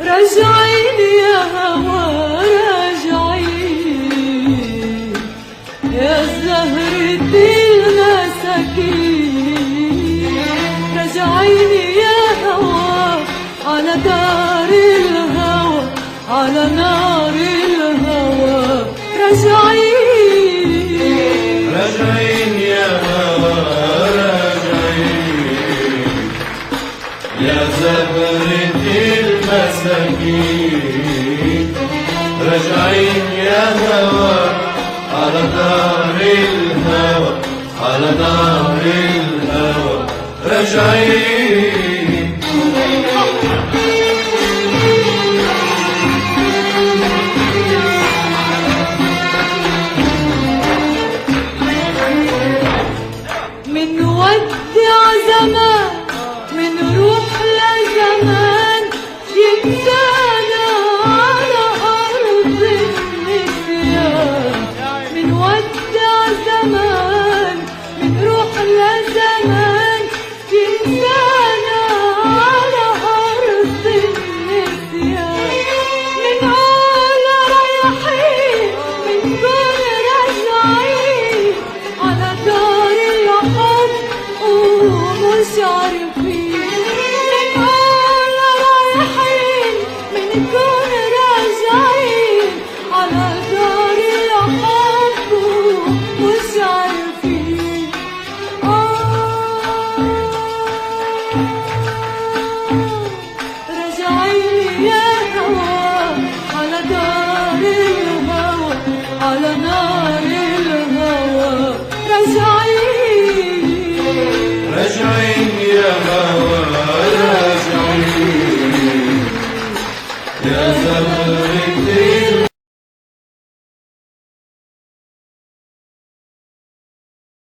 راجعين يا هوا راجعين يا زهرة المساكين، راجعين يا هوا على دار الهوى، على نار الهوى راجعين، راجعين يا هوا راجعين يا زهرة المساكين، راجعين يا هوا على نار الهوى، على نار الهوى راجعين. من ودع زمان، من روح لزمان، ينسانا على أرض النسيان. من ودع زمان، من روح لزمان، ينسانا على أرض النسيان. منقول رايحين، منقول راجعين على دار الحب ومش عارفين. منقول رايحين، منكون راجعين على دار الحب ومش عارفين. راجعين يا هوا على دار الهوى، على نار الهوى راجعين، راجعين يا هوا راجعين يا زهرة